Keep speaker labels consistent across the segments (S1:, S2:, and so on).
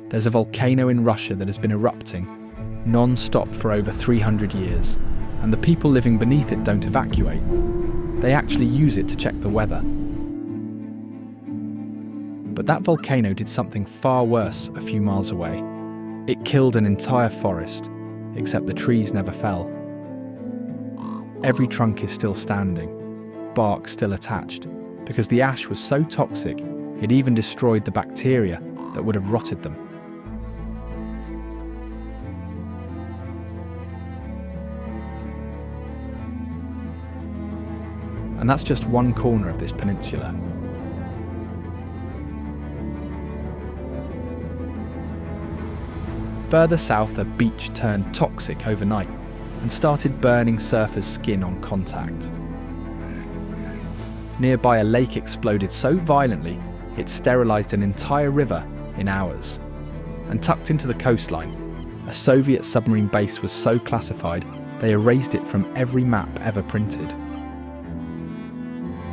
S1: There's a volcano in Russia that has been erupting non-stop for over 300 years, and the people living beneath it don't evacuate. They actually use it to check the weather. But that volcano did something far worse a few miles away. It killed an entire forest, except the trees never fell. Every trunk is still standing, bark still attached, because the ash was so toxic it even destroyed the bacteria that would have rotted them. And that's just one corner of this peninsula. Further south, a beach turned toxic overnight and started burning surfers' skin on contact. Nearby, a lake exploded so violently it sterilised an entire river in hours. And tucked into the coastline, a Soviet submarine base was so classified they erased it from every map ever printed.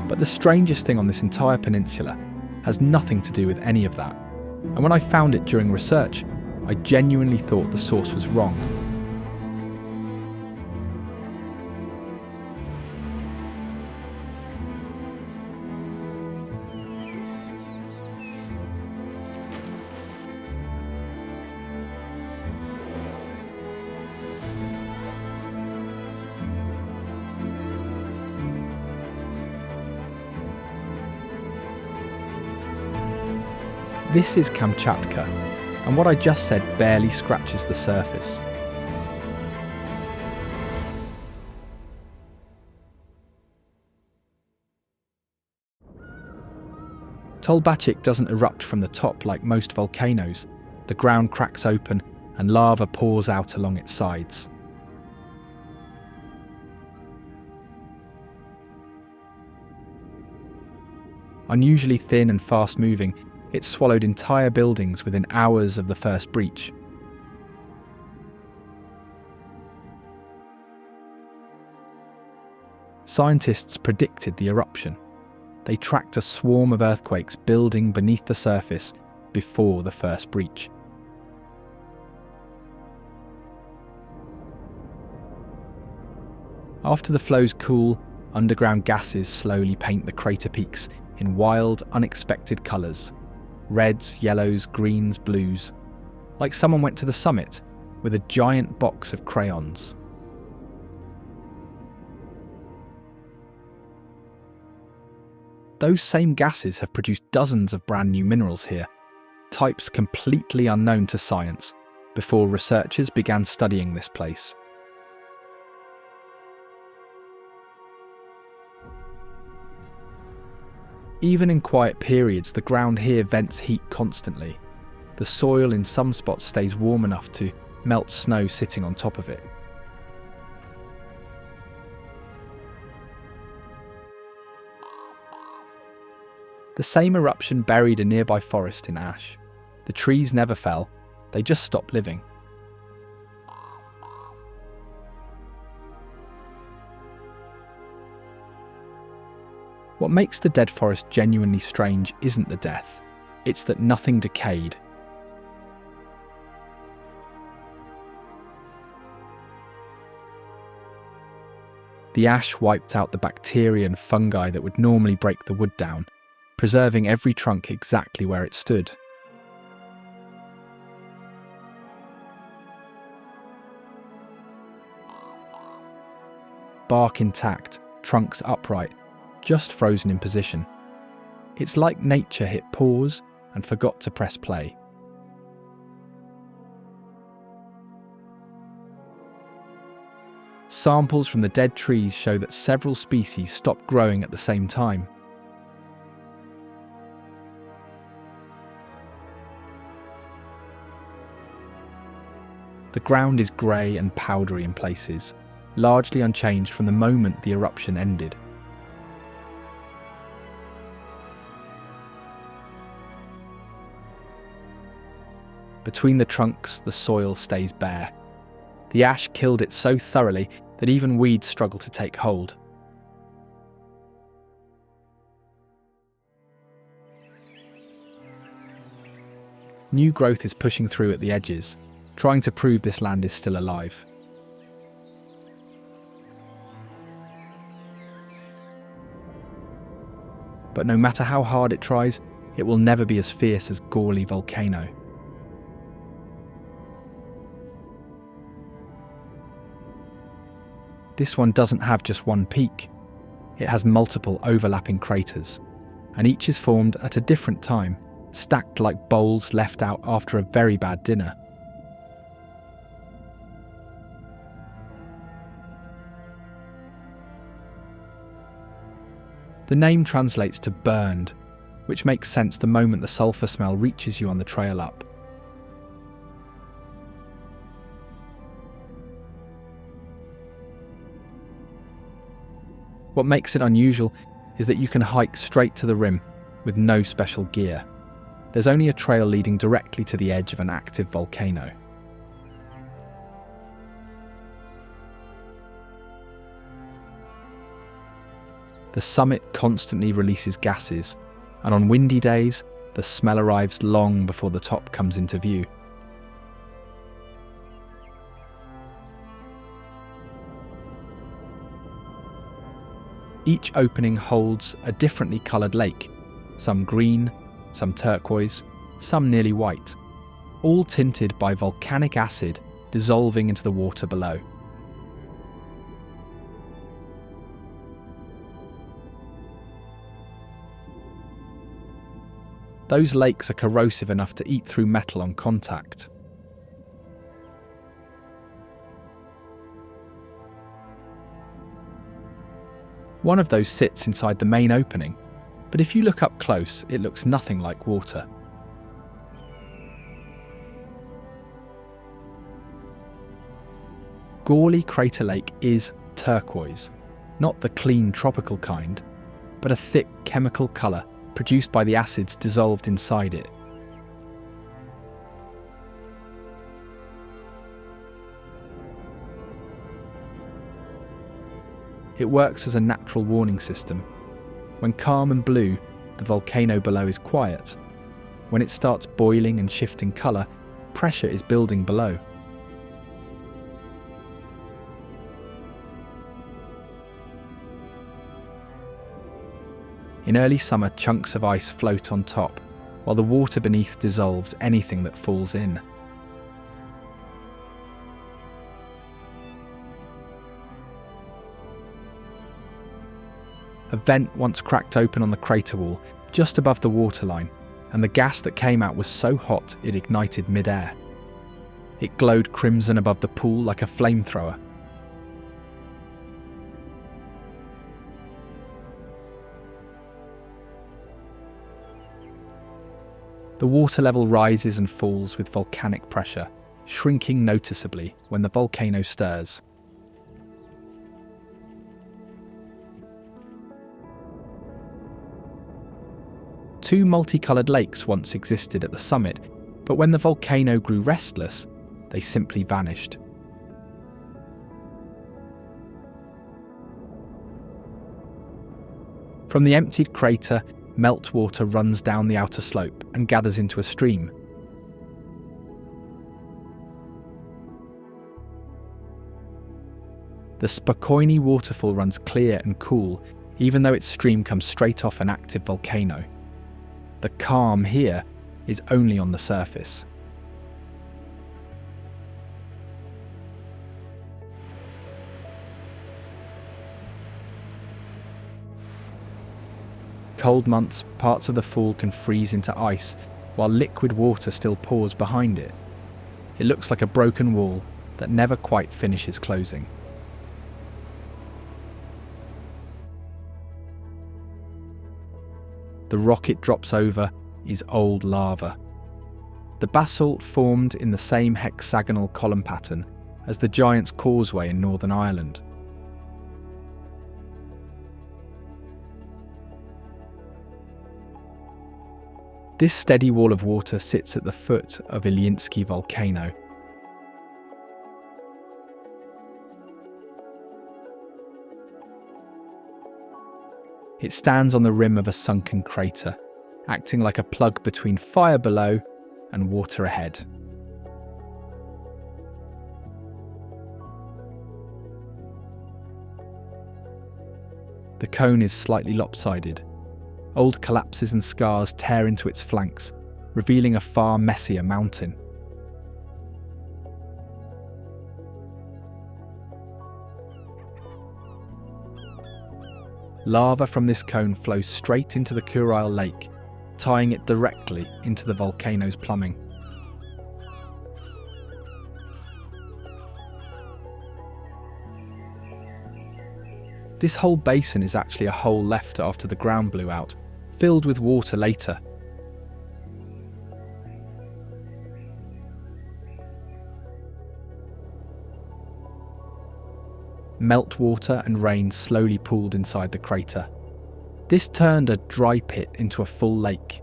S1: But the strangest thing on this entire peninsula has nothing to do with any of that. And when I found it during research, I genuinely thought the source was wrong. This is Kamchatka, and what I just said barely scratches the surface. Tolbachik doesn't erupt from the top like most volcanoes. The ground cracks open and lava pours out along its sides. Unusually thin and fast-moving, it swallowed entire buildings within hours of the first breach. Scientists predicted the eruption. They tracked a swarm of earthquakes building beneath the surface before the first breach. After the flows cool, underground gases slowly paint the crater peaks in wild, unexpected colours. Reds, yellows, greens, blues. Like someone went to the summit with a giant box of crayons. Those same gases have produced dozens of brand new minerals here, types completely unknown to science, before researchers began studying this place. Even in quiet periods, the ground here vents heat constantly. The soil in some spots stays warm enough to melt snow sitting on top of it. The same eruption buried a nearby forest in ash. The trees never fell, they just stopped living. What makes the dead forest genuinely strange isn't the death, it's that nothing decayed. The ash wiped out the bacteria and fungi that would normally break the wood down, preserving every trunk exactly where it stood. Bark intact, trunks upright, just frozen in position. It's like nature hit pause and forgot to press play. Samples from the dead trees show that several species stopped growing at the same time. The ground is grey and powdery in places, largely unchanged from the moment the eruption ended. Between the trunks, the soil stays bare. The ash killed it so thoroughly that even weeds struggle to take hold. New growth is pushing through at the edges, trying to prove this land is still alive. But no matter how hard it tries, it will never be as fierce as Gorly Volcano. This one doesn't have just one peak. It has multiple overlapping craters, and each is formed at a different time, stacked like bowls left out after a very bad dinner. The name translates to burned, which makes sense the moment the sulphur smell reaches you on the trail up. What makes it unusual is that you can hike straight to the rim with no special gear. There's only a trail leading directly to the edge of an active volcano. The summit constantly releases gases, and on windy days, the smell arrives long before the top comes into view. Each opening holds a differently coloured lake, some green, some turquoise, some nearly white, all tinted by volcanic acid dissolving into the water below. Those lakes are corrosive enough to eat through metal on contact. One of those sits inside the main opening, but if you look up close, it looks nothing like water. Gorly Crater Lake is turquoise, not the clean tropical kind, but a thick chemical colour produced by the acids dissolved inside it. It works as a natural warning system. When calm and blue, the volcano below is quiet. When it starts boiling and shifting colour, pressure is building below. In early summer, chunks of ice float on top, while the water beneath dissolves anything that falls in. A vent once cracked open on the crater wall, just above the waterline, and the gas that came out was so hot it ignited mid-air. It glowed crimson above the pool like a flamethrower. The water level rises and falls with volcanic pressure, shrinking noticeably when the volcano stirs. Two multicoloured lakes once existed at the summit, but when the volcano grew restless, they simply vanished. From the emptied crater, meltwater runs down the outer slope and gathers into a stream. The Spokoiny waterfall runs clear and cool, even though its stream comes straight off an active volcano. The calm here is only on the surface. Cold months, parts of the fall can freeze into ice, while liquid water still pours behind it. It looks like a broken wall that never quite finishes closing. The rock it drops over is old lava. The basalt formed in the same hexagonal column pattern as the Giant's Causeway in Northern Ireland. This steady wall of water sits at the foot of Ilinsky volcano. It stands on the rim of a sunken crater, acting like a plug between fire below and water ahead. The cone is slightly lopsided. Old collapses and scars tear into its flanks, revealing a far messier mountain. Lava from this cone flows straight into the Kurile Lake, tying it directly into the volcano's plumbing. This whole basin is actually a hole left after the ground blew out, filled with water later. Meltwater and rain slowly pooled inside the crater. This turned a dry pit into a full lake.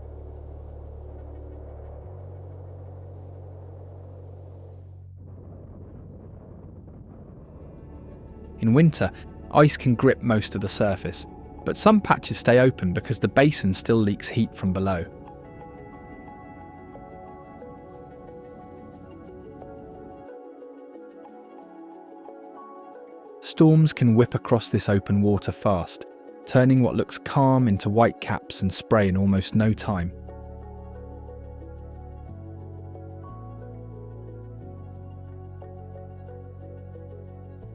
S1: In winter, ice can grip most of the surface, but some patches stay open because the basin still leaks heat from below. Storms can whip across this open water fast, turning what looks calm into white caps and spray in almost no time.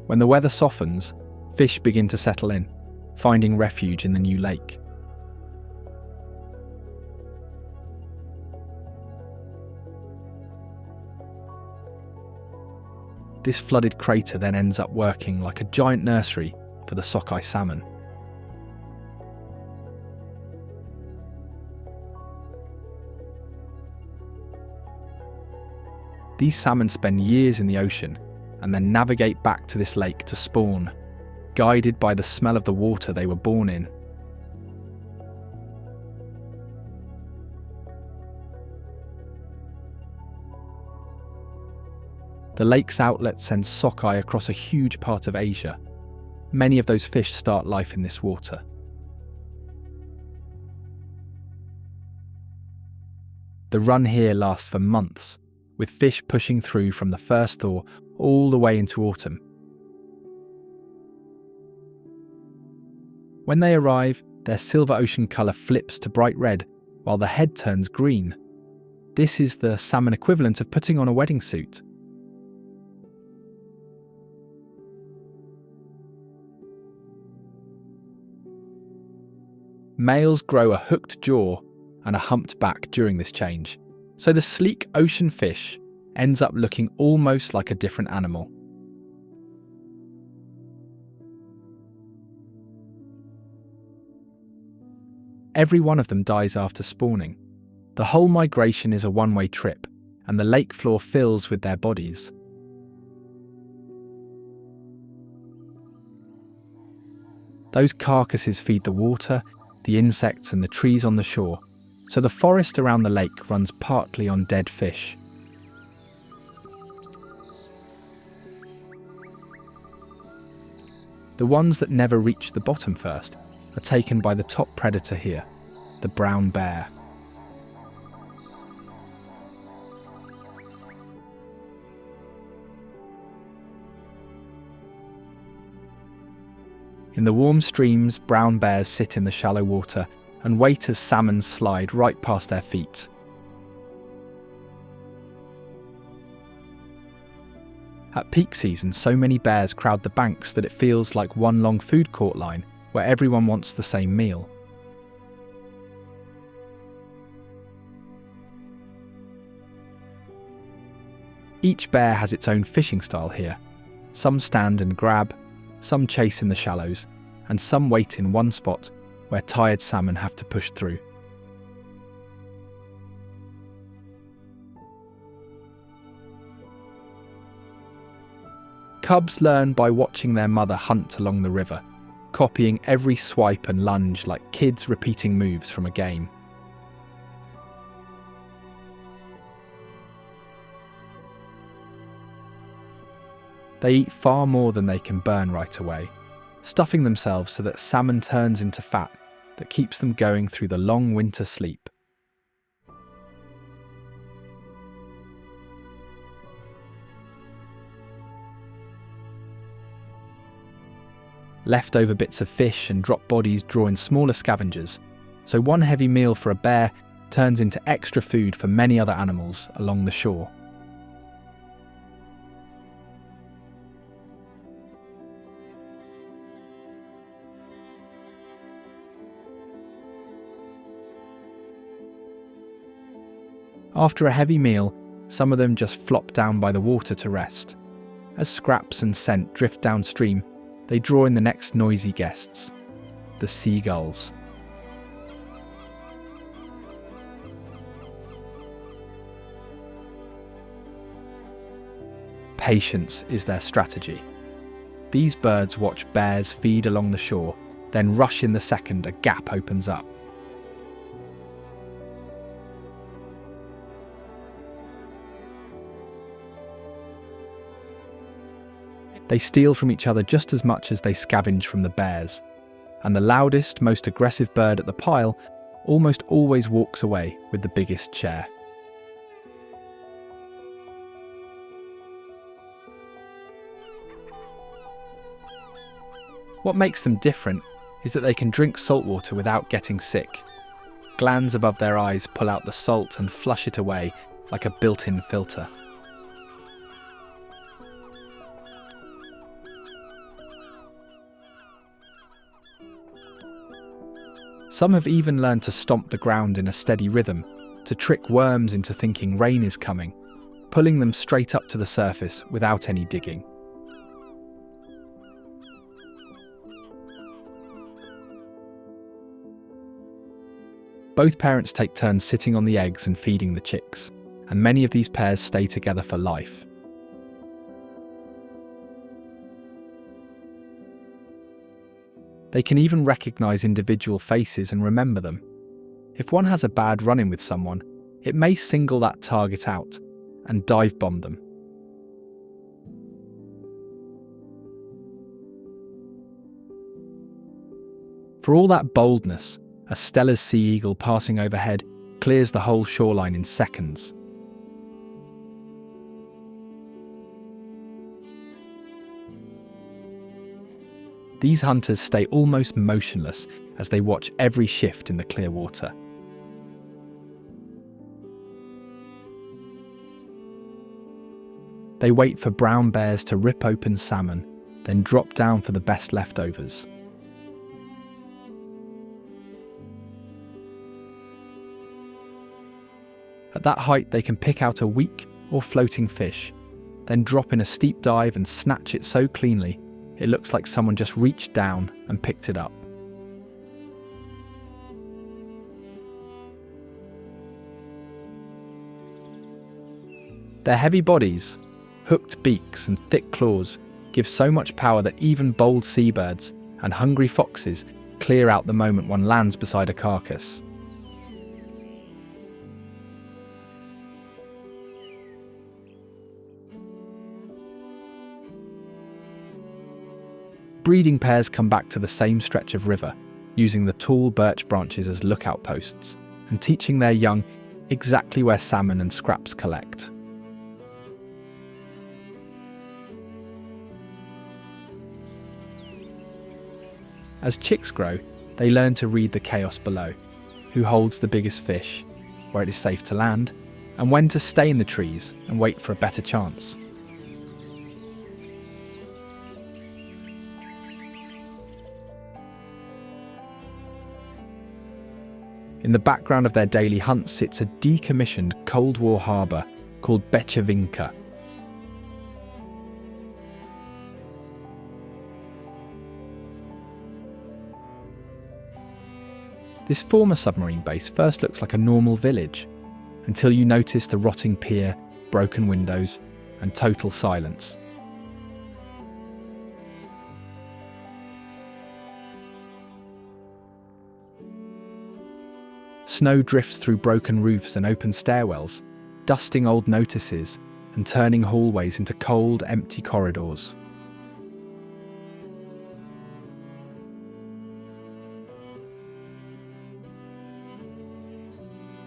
S1: When the weather softens, fish begin to settle in, finding refuge in the new lake. This flooded crater then ends up working like a giant nursery for the Sockeye salmon. These salmon spend years in the ocean and then navigate back to this lake to spawn, guided by the smell of the water they were born in. The lake's outlet sends sockeye across a huge part of Asia. Many of those fish start life in this water. The run here lasts for months, with fish pushing through from the first thaw all the way into autumn. When they arrive, their silver ocean colour flips to bright red, while the head turns green. This is the salmon equivalent of putting on a wedding suit. Males grow a hooked jaw and a humped back during this change, so the sleek ocean fish ends up looking almost like a different animal. Every one of them dies after spawning. The whole migration is a one-way trip, and the lake floor fills with their bodies. Those carcasses feed the water, the insects and the trees on the shore, so the forest around the lake runs partly on dead fish. The ones that never reach the bottom first are taken by the top predator here, the brown bear. In the warm streams, brown bears sit in the shallow water and wait as salmon slide right past their feet. At peak season, so many bears crowd the banks that it feels like one long food court line where everyone wants the same meal. Each bear has its own fishing style here. Some stand and grab, some chase in the shallows, and some wait in one spot where tired salmon have to push through. Cubs learn by watching their mother hunt along the river, copying every swipe and lunge like kids repeating moves from a game. They eat far more than they can burn right away, stuffing themselves so that salmon turns into fat that keeps them going through the long winter sleep. Leftover bits of fish and dropped bodies draw in smaller scavengers, so one heavy meal for a bear turns into extra food for many other animals along the shore. After a heavy meal, some of them just flop down by the water to rest. As scraps and scent drift downstream, they draw in the next noisy guests, the seagulls. Patience is their strategy. These birds watch bears feed along the shore, then rush in the second a gap opens up. They steal from each other just as much as they scavenge from the bears, and the loudest, most aggressive bird at the pile almost always walks away with the biggest share. What makes them different is that they can drink saltwater without getting sick. Glands above their eyes pull out the salt and flush it away like a built-in filter. Some have even learned to stomp the ground in a steady rhythm, to trick worms into thinking rain is coming, pulling them straight up to the surface without any digging. Both parents take turns sitting on the eggs and feeding the chicks, and many of these pairs stay together for life. They can even recognise individual faces and remember them. If one has a bad run-in with someone, it may single that target out and dive bomb them. For all that boldness, a Steller's sea eagle passing overhead clears the whole shoreline in seconds. These hunters stay almost motionless as they watch every shift in the clear water. They wait for brown bears to rip open salmon, then drop down for the best leftovers. At that height, they can pick out a weak or floating fish, then drop in a steep dive and snatch it so cleanly it looks like someone just reached down and picked it up. Their heavy bodies, hooked beaks and thick claws give so much power that even bold seabirds and hungry foxes clear out the moment one lands beside a carcass. Breeding pairs come back to the same stretch of river, using the tall birch branches as lookout posts and teaching their young exactly where salmon and scraps collect. As chicks grow, they learn to read the chaos below, who holds the biggest fish, where it is safe to land, and when to stay in the trees and wait for a better chance. In the background of their daily hunt sits a decommissioned Cold War harbour called Bechevinka. This former submarine base first looks like a normal village, until you notice the rotting pier, broken windows, and total silence. Snow drifts through broken roofs and open stairwells, dusting old notices and turning hallways into cold, empty corridors.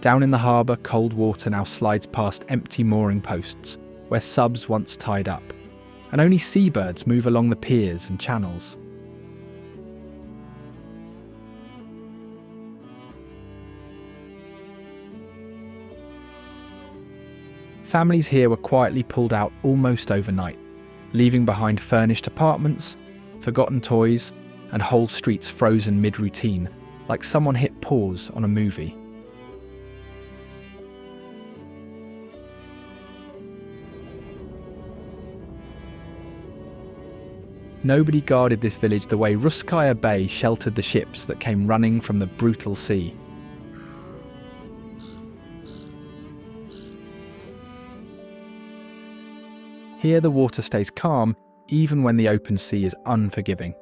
S1: Down in the harbour, cold water now slides past empty mooring posts where subs once tied up, and only seabirds move along the piers and channels. Families here were quietly pulled out almost overnight, leaving behind furnished apartments, forgotten toys, and whole streets frozen mid-routine, like someone hit pause on a movie. Nobody guarded this village the way Russkaya Bay sheltered the ships that came running from the brutal sea. Here the water stays calm even when the open sea is unforgiving.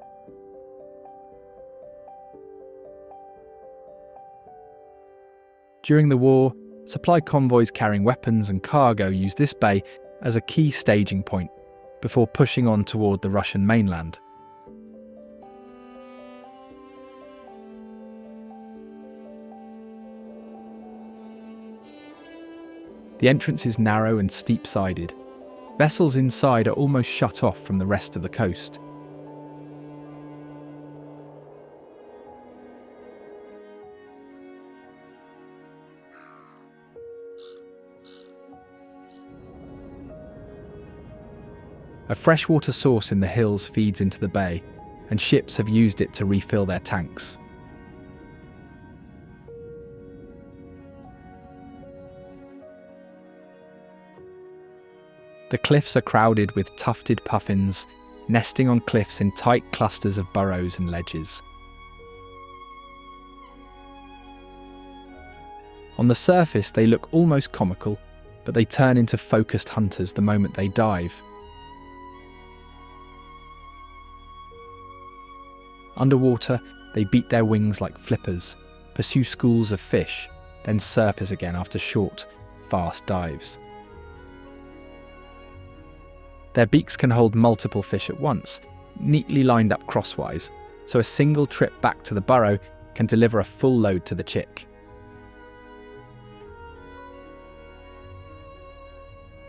S1: During the war, supply convoys carrying weapons and cargo used this bay as a key staging point before pushing on toward the Russian mainland. The entrance is narrow and steep-sided. Vessels inside are almost shut off from the rest of the coast. A freshwater source in the hills feeds into the bay, and ships have used it to refill their tanks. The cliffs are crowded with tufted puffins, nesting on cliffs in tight clusters of burrows and ledges. On the surface, they look almost comical, but they turn into focused hunters the moment they dive. Underwater, they beat their wings like flippers, pursue schools of fish, then surface again after short, fast dives. Their beaks can hold multiple fish at once, neatly lined up crosswise, so a single trip back to the burrow can deliver a full load to the chick.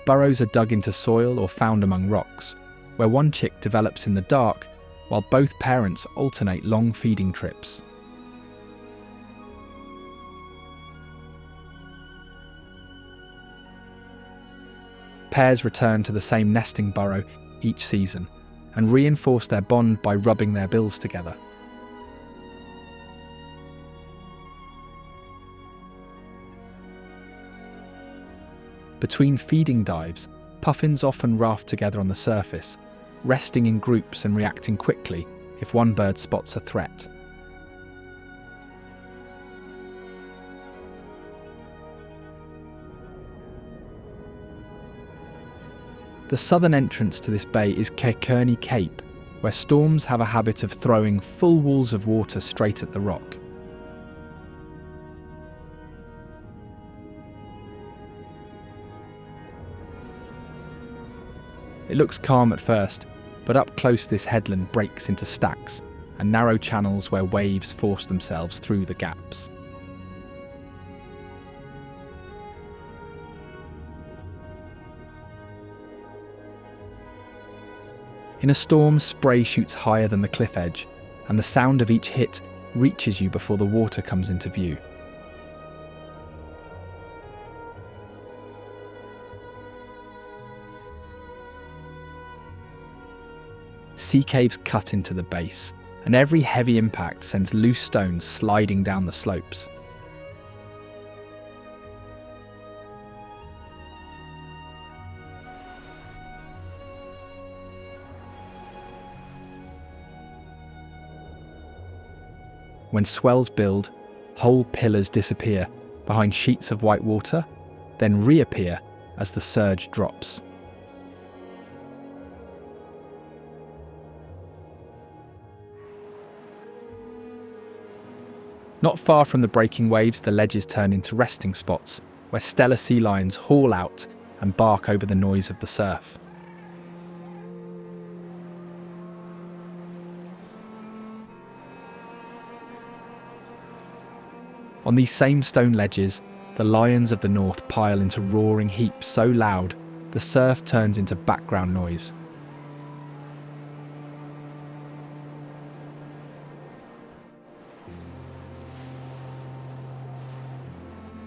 S1: Burrows are dug into soil or found among rocks, where one chick develops in the dark while both parents alternate long feeding trips. Pairs return to the same nesting burrow each season and reinforce their bond by rubbing their bills together. Between feeding dives, puffins often raft together on the surface, resting in groups and reacting quickly if one bird spots a threat. The southern entrance to this bay is Spokoiny Cape, where storms have a habit of throwing full walls of water straight at the rock. It looks calm at first, but up close this headland breaks into stacks and narrow channels where waves force themselves through the gaps. In a storm, spray shoots higher than the cliff edge, and the sound of each hit reaches you before the water comes into view. Sea caves cut into the base, and every heavy impact sends loose stones sliding down the slopes. When swells build, whole pillars disappear behind sheets of white water, then reappear as the surge drops. Not far from the breaking waves, the ledges turn into resting spots where stellar sea lions haul out and bark over the noise of the surf. On these same stone ledges, the lions of the north pile into roaring heaps so loud the surf turns into background noise.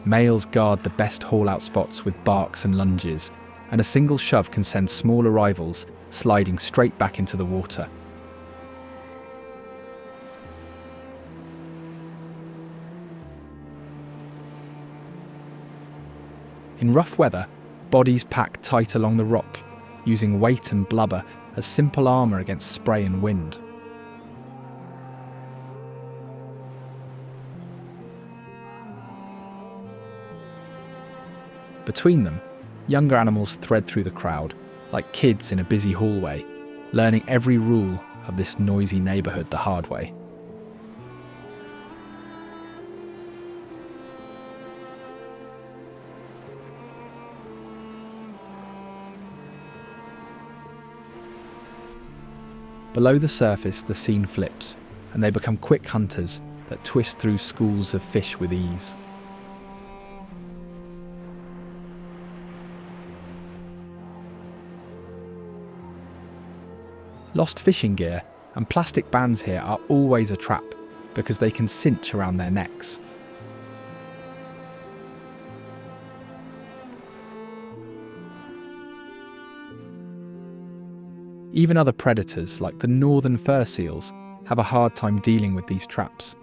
S1: Males guard the best haul-out spots with barks and lunges, and a single shove can send smaller rivals sliding straight back into the water. In rough weather, bodies pack tight along the rock, using weight and blubber as simple armour against spray and wind. Between them, younger animals thread through the crowd, like kids in a busy hallway, learning every rule of this noisy neighbourhood the hard way. Below the surface, the scene flips, and they become quick hunters that twist through schools of fish with ease. Lost fishing gear and plastic bands here are always a trap because they can cinch around their necks. Even other predators, like the northern fur seals, have a hard time dealing with these traps.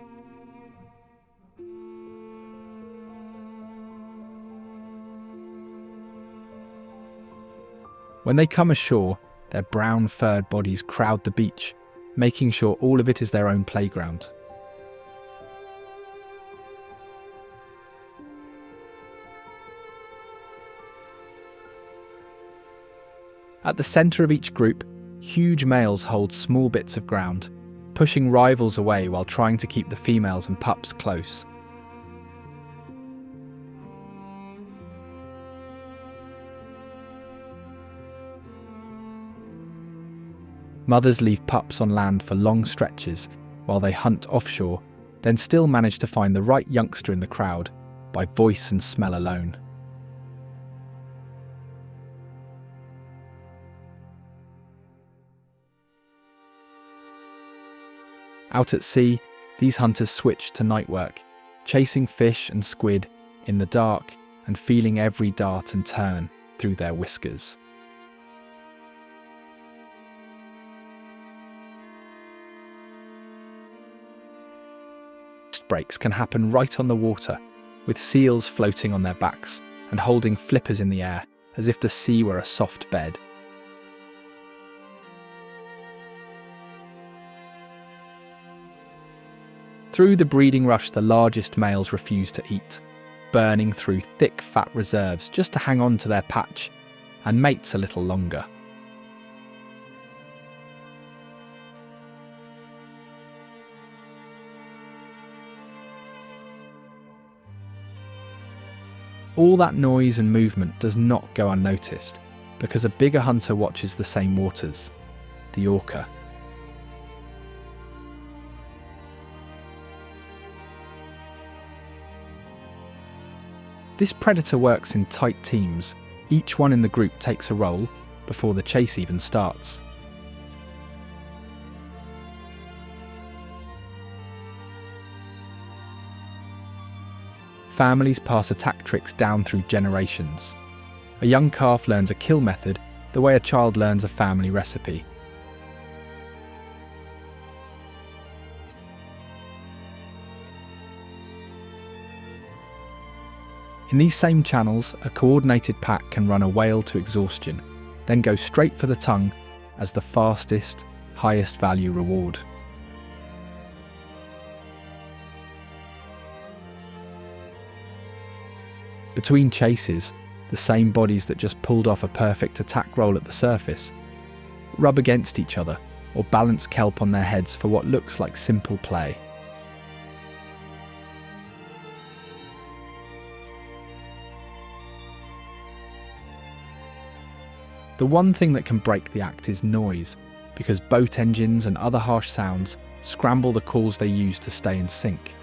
S1: When they come ashore, their brown furred bodies crowd the beach, making sure all of it is their own playground. At the centre of each group, huge males hold small bits of ground, pushing rivals away while trying to keep the females and pups close. Mothers leave pups on land for long stretches while they hunt offshore, then still manage to find the right youngster in the crowd by voice and smell alone. Out at sea, these hunters switch to night work, chasing fish and squid in the dark and feeling every dart and turn through their whiskers. Breaks can happen right on the water, with seals floating on their backs and holding flippers in the air as if the sea were a soft bed. Through the breeding rush, the largest males refuse to eat, burning through thick fat reserves just to hang on to their patch and mates a little longer. All that noise and movement does not go unnoticed, because a bigger hunter watches the same waters, the orca. This predator works in tight teams. Each one in the group takes a role before the chase even starts. Families pass attack tricks down through generations. A young calf learns a kill method the way a child learns a family recipe. In these same channels, a coordinated pack can run a whale to exhaustion, then go straight for the tongue as the fastest, highest value reward. Between chases, the same bodies that just pulled off a perfect attack roll at the surface rub against each other or balance kelp on their heads for what looks like simple play. The one thing that can break the act is noise, because boat engines and other harsh sounds scramble the calls they use to stay in sync.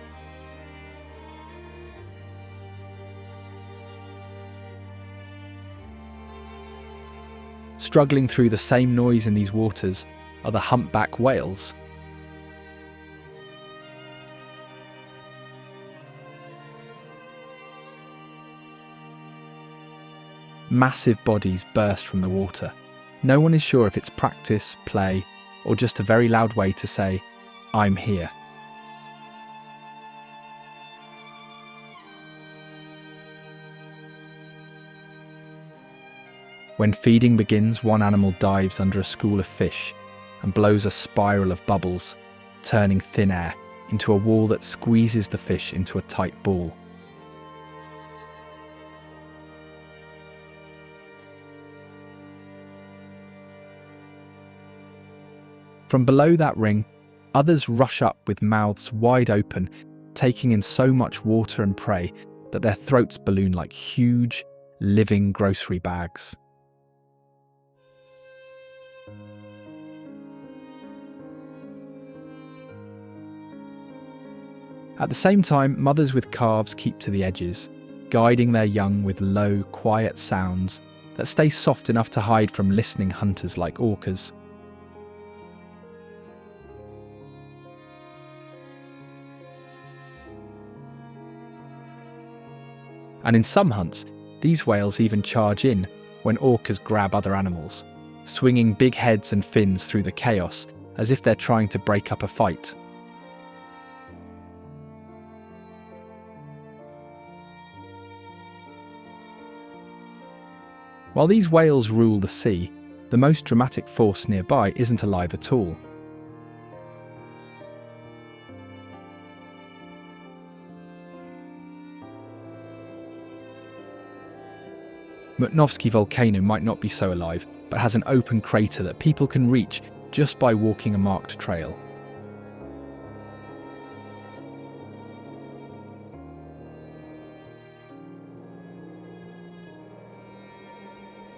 S1: Struggling through the same noise in these waters are the humpback whales. Massive bodies burst from the water. No one is sure if it's practice, play, or just a very loud way to say, "I'm here." When feeding begins, one animal dives under a school of fish and blows a spiral of bubbles, turning thin air into a wall that squeezes the fish into a tight ball. From below that ring, others rush up with mouths wide open, taking in so much water and prey that their throats balloon like huge, living grocery bags. At the same time, mothers with calves keep to the edges, guiding their young with low, quiet sounds that stay soft enough to hide from listening hunters like orcas. And in some hunts, these whales even charge in when orcas grab other animals, swinging big heads and fins through the chaos as if they're trying to break up a fight. While these whales rule the sea, the most dramatic force nearby isn't alive at all. Mutnovski volcano might not be so alive, but has an open crater that people can reach just by walking a marked trail.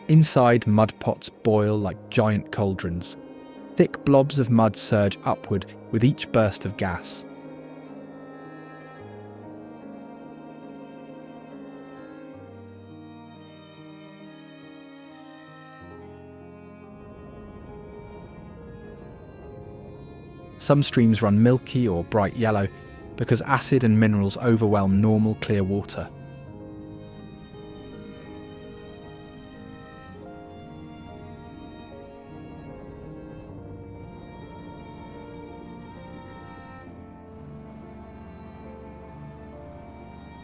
S1: Inside, mud pots boil like giant cauldrons. Thick blobs of mud surge upward with each burst of gas. Some streams run milky or bright yellow because acid and minerals overwhelm normal clear water.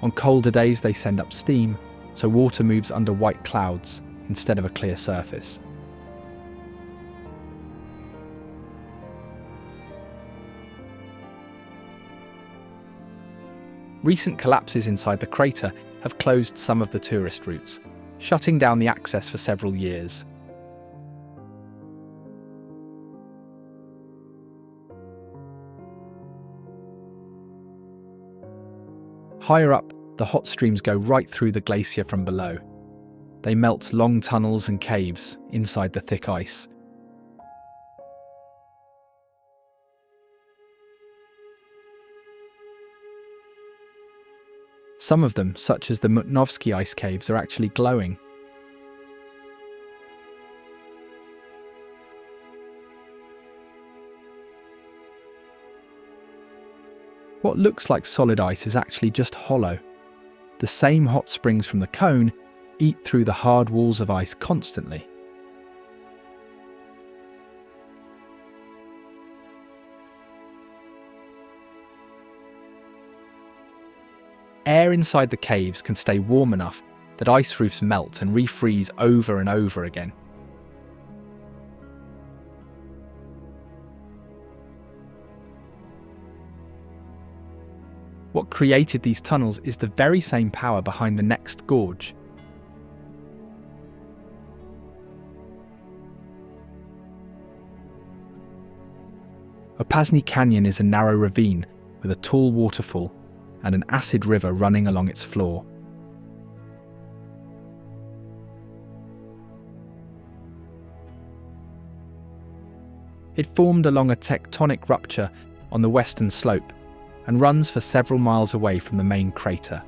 S1: On colder days they send up steam, so water moves under white clouds instead of a clear surface. Recent collapses inside the crater have closed some of the tourist routes, shutting down the access for several years. Higher up, the hot streams go right through the glacier from below. They melt long tunnels and caves inside the thick ice. Some of them, such as the Mutnovski ice caves, are actually glowing. What looks like solid ice is actually just hollow. The same hot springs from the cone eat through the hard walls of ice constantly. Air inside the caves can stay warm enough that ice roofs melt and refreeze over and over again. What created these tunnels is the very same power behind the next gorge. Opasny Canyon is a narrow ravine with a tall waterfall and an acid river running along its floor. It formed along a tectonic rupture on the western slope and runs for several miles away from the main crater.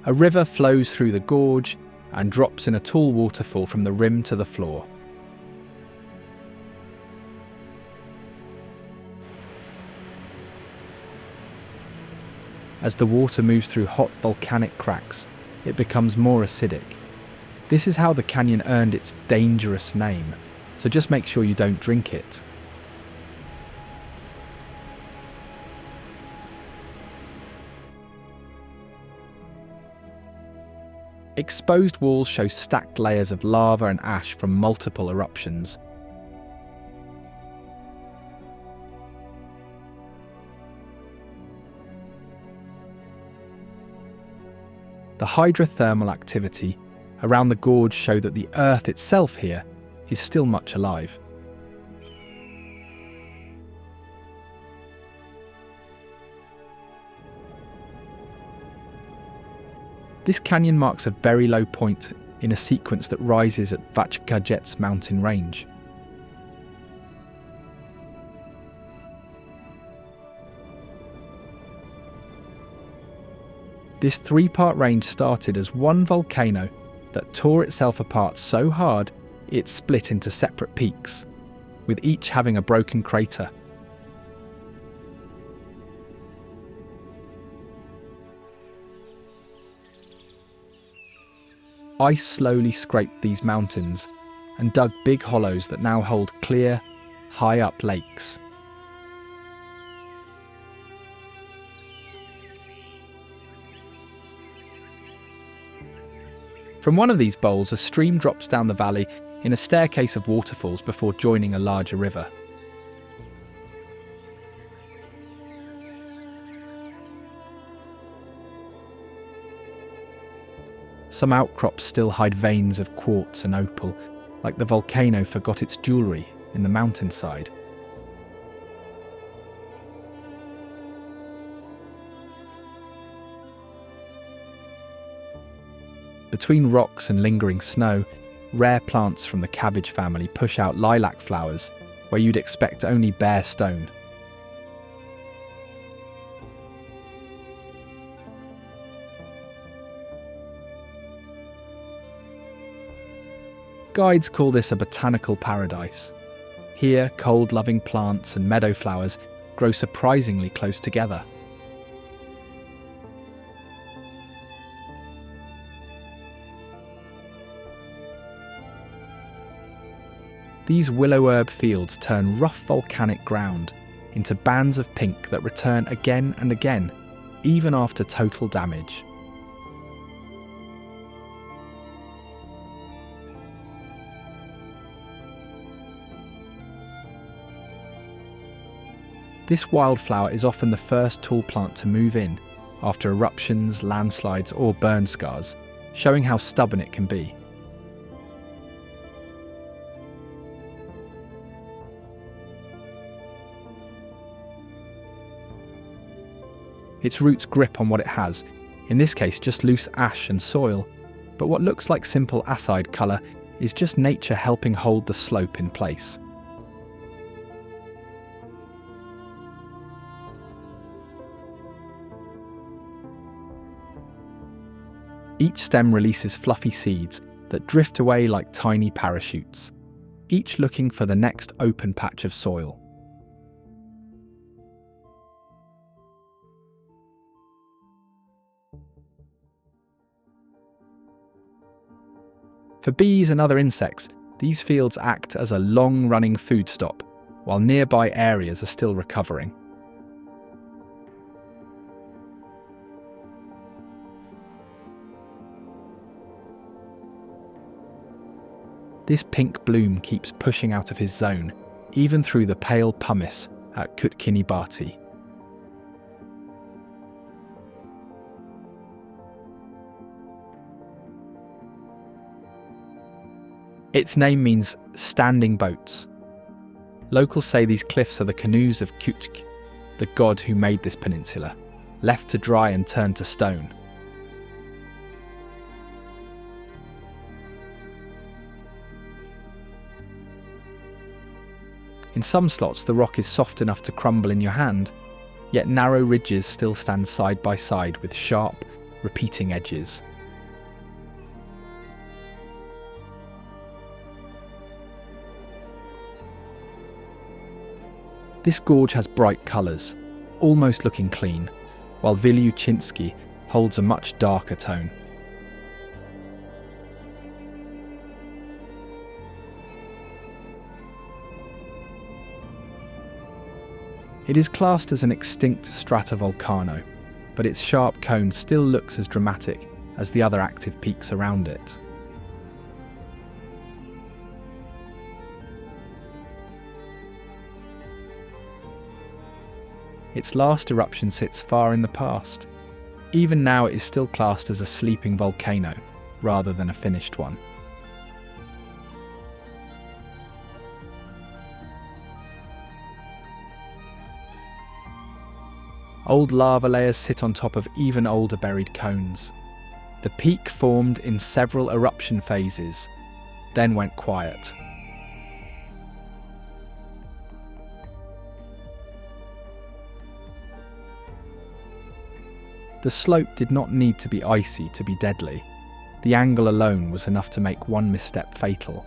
S1: A river flows through the gorge and drops in a tall waterfall from the rim to the floor. As the water moves through hot volcanic cracks, it becomes more acidic. This is how the canyon earned its dangerous name, so just make sure you don't drink it. Exposed walls show stacked layers of lava and ash from multiple eruptions. The hydrothermal activity around the gorge show that the earth itself here is still much alive. This canyon marks a very low point in a sequence that rises at Vachachett's mountain range. This three-part range started as one volcano that tore itself apart so hard it split into separate peaks, with each having a broken crater. Ice slowly scraped these mountains and dug big hollows that now hold clear, high-up lakes. From one of these bowls, a stream drops down the valley in a staircase of waterfalls before joining a larger river. Some outcrops still hide veins of quartz and opal, like the volcano forgot its jewellery in the mountainside. Between rocks and lingering snow, rare plants from the cabbage family push out lilac flowers where you'd expect only bare stone. Guides call this a botanical paradise. Here, cold-loving plants and meadow flowers grow surprisingly close together. These willow herb fields turn rough volcanic ground into bands of pink that return again and again, even after total damage. This wildflower is often the first tall plant to move in after eruptions, landslides or burn scars, showing how stubborn it can be. Its roots grip on what it has, in this case just loose ash and soil, but what looks like simple acide colour is just nature helping hold the slope in place. Each stem releases fluffy seeds that drift away like tiny parachutes, each looking for the next open patch of soil. For bees and other insects, these fields act as a long-running food stop, while nearby areas are still recovering. This pink bloom keeps pushing out of his zone, even through the pale pumice at Kutkinibati. Its name means standing boats. Locals say these cliffs are the canoes of Kutk, the god who made this peninsula, left to dry and turn to stone. In some slots, the rock is soft enough to crumble in your hand, yet narrow ridges still stand side by side with sharp, repeating edges. This gorge has bright colours, almost looking clean, while Vilyuchinsky holds a much darker tone. It is classed as an extinct stratovolcano, but its sharp cone still looks as dramatic as the other active peaks around it. Its last eruption sits far in the past. Even now it is still classed as a sleeping volcano, rather than a finished one. Old lava layers sit on top of even older buried cones. The peak formed in several eruption phases, then went quiet. The slope did not need to be icy to be deadly. The angle alone was enough to make one misstep fatal.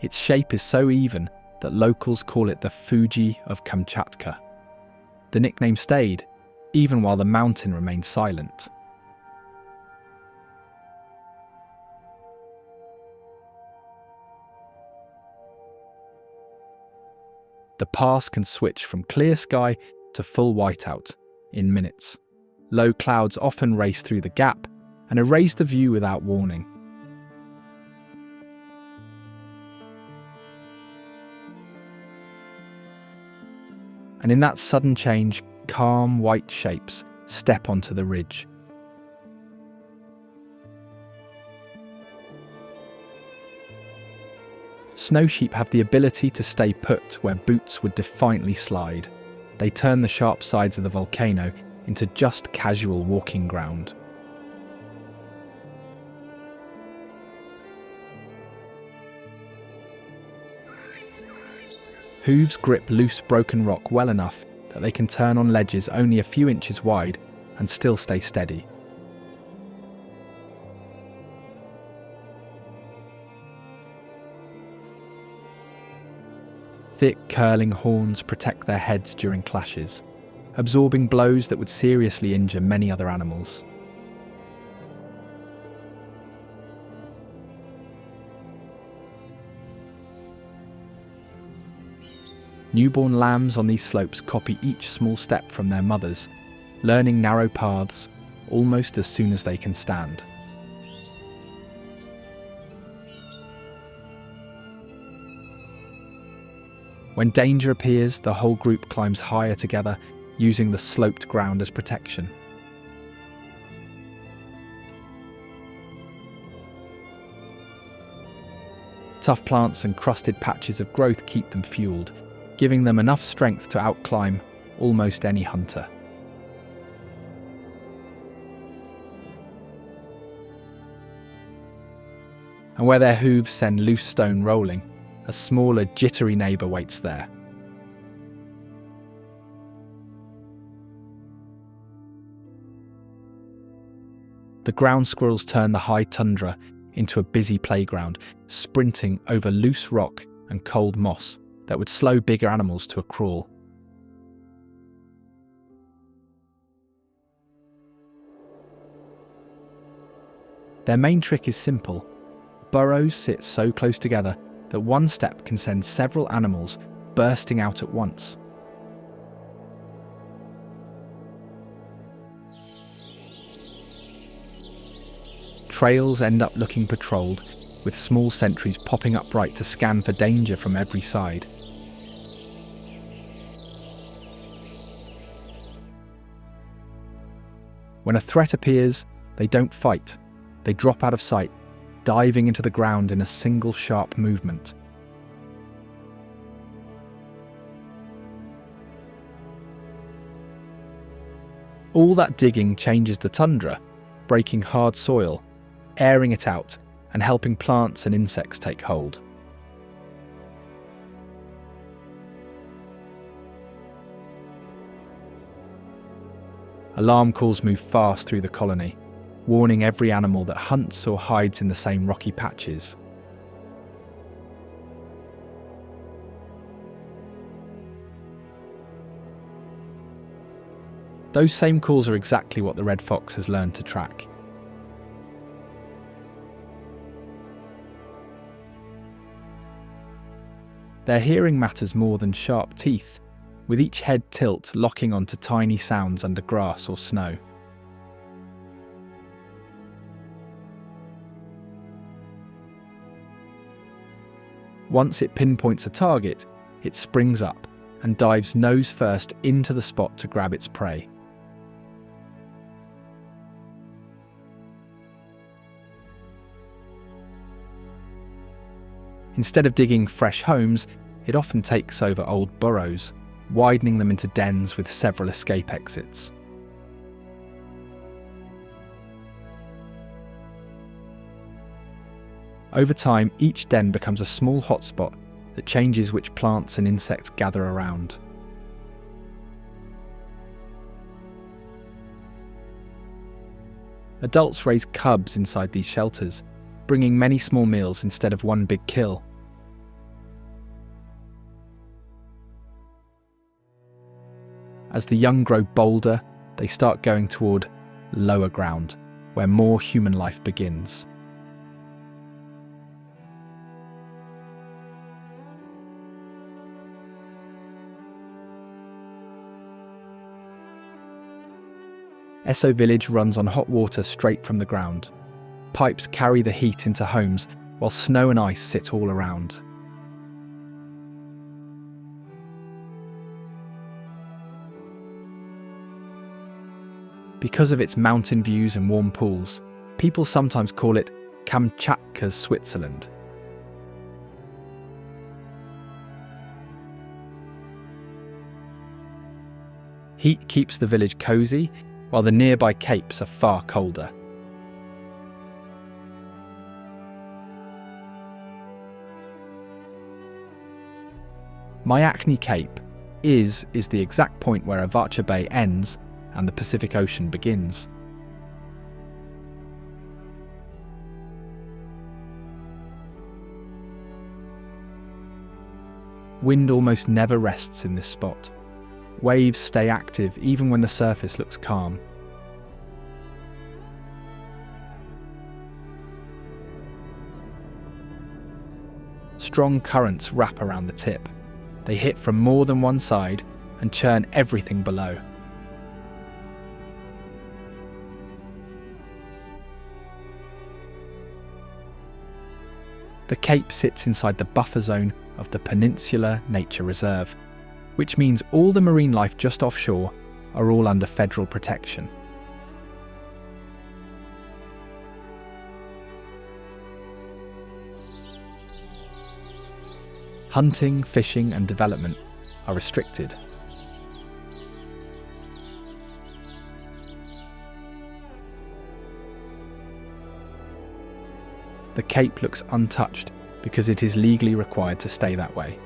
S1: Its shape is so even that locals call it the Fuji of Kamchatka. The nickname stayed, even while the mountain remained silent. The pass can switch from clear sky to full whiteout in minutes. Low clouds often race through the gap and erase the view without warning. And in that sudden change, calm white shapes step onto the ridge. Snow sheep have the ability to stay put where boots would defiantly slide. They turn the sharp sides of the volcano into just casual walking ground. Hooves grip loose broken rock well enough that they can turn on ledges only a few inches wide and still stay steady. Thick curling horns protect their heads during clashes, absorbing blows that would seriously injure many other animals. Newborn lambs on these slopes copy each small step from their mothers, learning narrow paths almost as soon as they can stand. When danger appears, the whole group climbs higher together, using the sloped ground as protection. Tough plants and crusted patches of growth keep them fueled, giving them enough strength to outclimb almost any hunter. And where their hooves send loose stone rolling, a smaller, jittery neighbour waits there. The ground squirrels turn the high tundra into a busy playground, sprinting over loose rock and cold moss that would slow bigger animals to a crawl. Their main trick is simple. Burrows sit so close together that one step can send several animals bursting out at once. Trails end up looking patrolled, with small sentries popping upright to scan for danger from every side. When a threat appears, they don't fight. They drop out of sight, diving into the ground in a single sharp movement. All that digging changes the tundra, breaking hard soil, airing it out, and helping plants and insects take hold. Alarm calls move fast through the colony, warning every animal that hunts or hides in the same rocky patches. Those same calls are exactly what the red fox has learned to track. Their hearing matters more than sharp teeth, with each head tilt locking onto tiny sounds under grass or snow. Once it pinpoints a target, it springs up and dives nose first into the spot to grab its prey. Instead of digging fresh homes, it often takes over old burrows, widening them into dens with several escape exits. Over time, each den becomes a small hotspot that changes which plants and insects gather around. Adults raise cubs inside these shelters, bringing many small meals instead of one big kill. As the young grow bolder, they start going toward lower ground, where more human life begins. Esso village runs on hot water straight from the ground. Pipes carry the heat into homes, while snow and ice sit all around. Because of its mountain views and warm pools, people sometimes call it Kamchatka's Switzerland. Heat keeps the village cosy, while the nearby capes are far colder. Myakni Cape is the exact point where Avachinsky Bay ends and the Pacific Ocean begins. Wind almost never rests in this spot. Waves stay active even when the surface looks calm. Strong currents wrap around the tip. They hit from more than one side and churn everything below. The Cape sits inside the buffer zone of the Peninsula Nature Reserve, which means all the marine life just offshore are all under federal protection. Hunting, fishing and development are restricted. The Cape looks untouched because it is legally required to stay that way.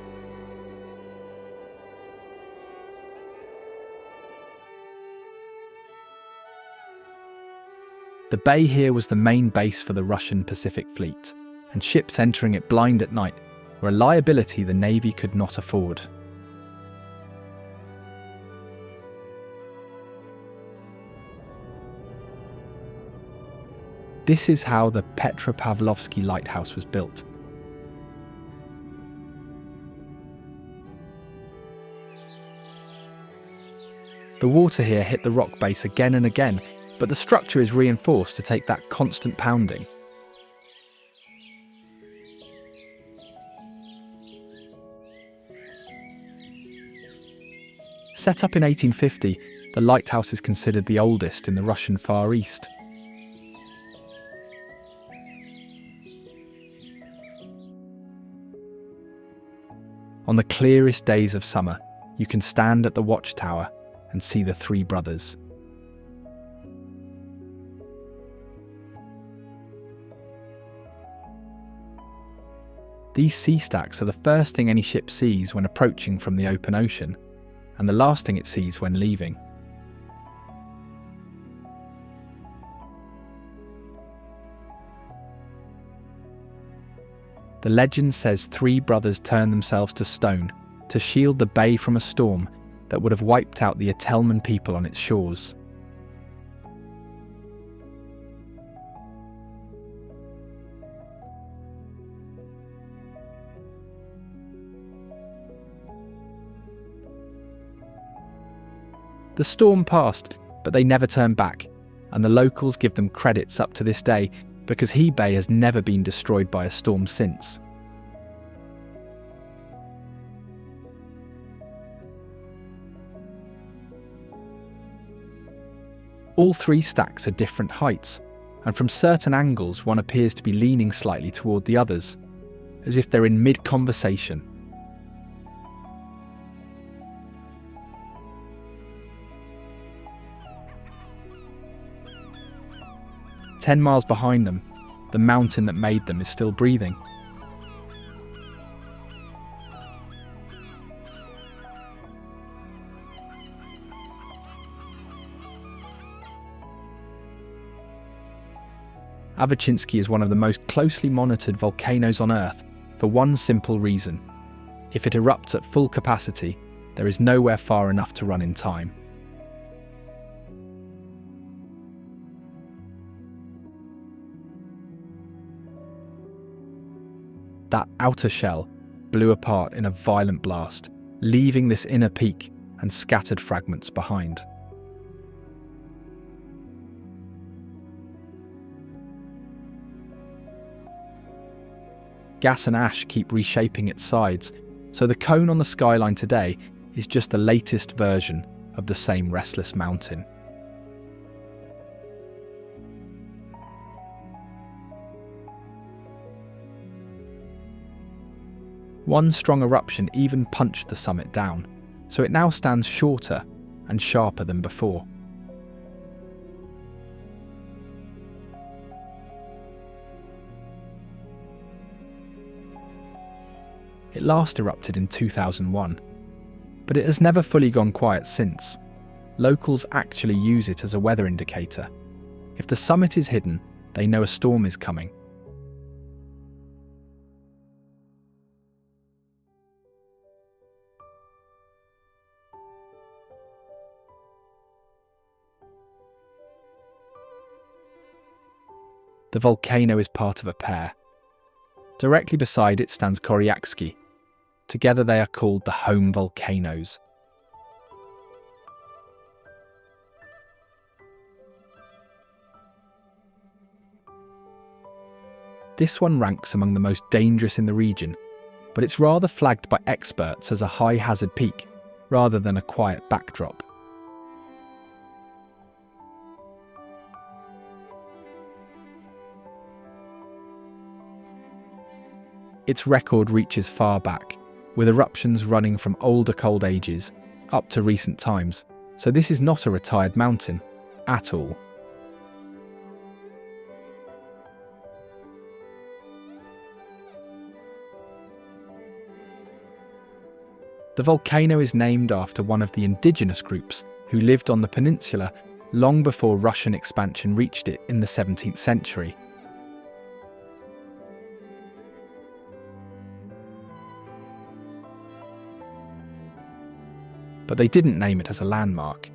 S1: The bay here was the main base for the Russian Pacific Fleet, and ships entering it blind at night were a liability the Navy could not afford. This is how the Petropavlovsk lighthouse was built. The water here hit the rock base again and again, but the structure is reinforced to take that constant pounding. Set up in 1850, the lighthouse is considered the oldest in the Russian Far East. On the clearest days of summer, you can stand at the watchtower and see the three brothers. These sea stacks are the first thing any ship sees when approaching from the open ocean, and the last thing it sees when leaving. The legend says three brothers turned themselves to stone to shield the bay from a storm that would have wiped out the Atelman people on its shores. The storm passed, but they never turned back, and the locals give them credits up to this day because Hebei has never been destroyed by a storm since. All three stacks are different heights, and from certain angles one appears to be leaning slightly toward the others, as if they're in mid-conversation. 10 miles behind them, the mountain that made them is still breathing. Avachinsky is one of the most closely monitored volcanoes on Earth for one simple reason. If it erupts at full capacity, there is nowhere far enough to run in time. That outer shell blew apart in a violent blast, leaving this inner peak and scattered fragments behind. Gas and ash keep reshaping its sides, so the cone on the skyline today is just the latest version of the same restless mountain. One strong eruption even punched the summit down, so it now stands shorter and sharper than before. It last erupted in 2001, but it has never fully gone quiet since. Locals actually use it as a weather indicator. If the summit is hidden, they know a storm is coming. The volcano is part of a pair. Directly beside it stands Koryaksky. Together they are called the home volcanoes. This one ranks among the most dangerous in the region, but it's rather flagged by experts as a high-hazard peak rather than a quiet backdrop. Its record reaches far back, with eruptions running from older cold ages up to recent times, so this is not a retired mountain at all. The volcano is named after one of the indigenous groups who lived on the peninsula long before Russian expansion reached it in the 17th century. But they didn't name it as a landmark.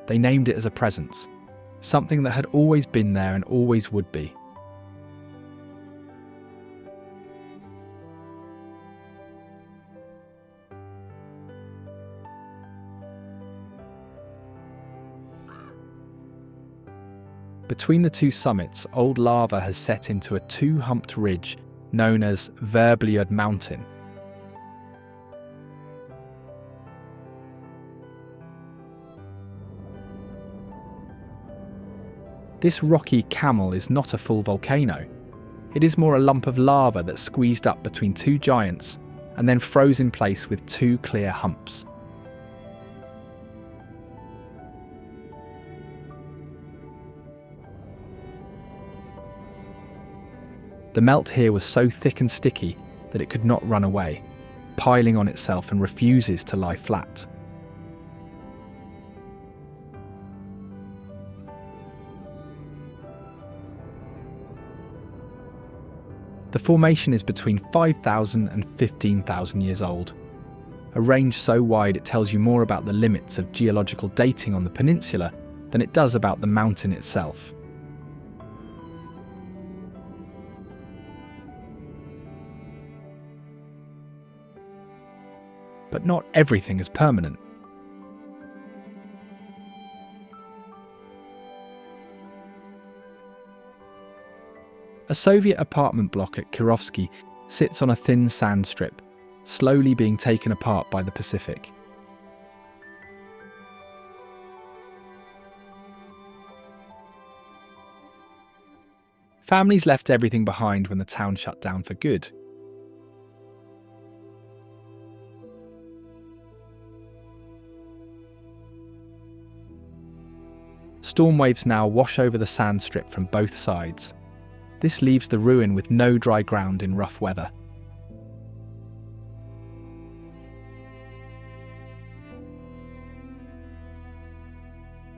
S1: They named it as a presence, something that had always been there and always would be. Between the two summits, old lava has set into a two-humped ridge known as Verbliud Mountain. This rocky camel is not a full volcano. It is more a lump of lava that squeezed up between two giants and then froze in place with two clear humps. The melt here was so thick and sticky that it could not run away, piling on itself and refuses to lie flat. The formation is between 5,000 and 15,000 years old, a range so wide it tells you more about the limits of geological dating on the peninsula than it does about the mountain itself. But not everything is permanent. A Soviet apartment block at Kirovsky sits on a thin sand strip, slowly being taken apart by the Pacific. Families left everything behind when the town shut down for good. Storm waves now wash over the sand strip from both sides. This leaves the ruin with no dry ground in rough weather.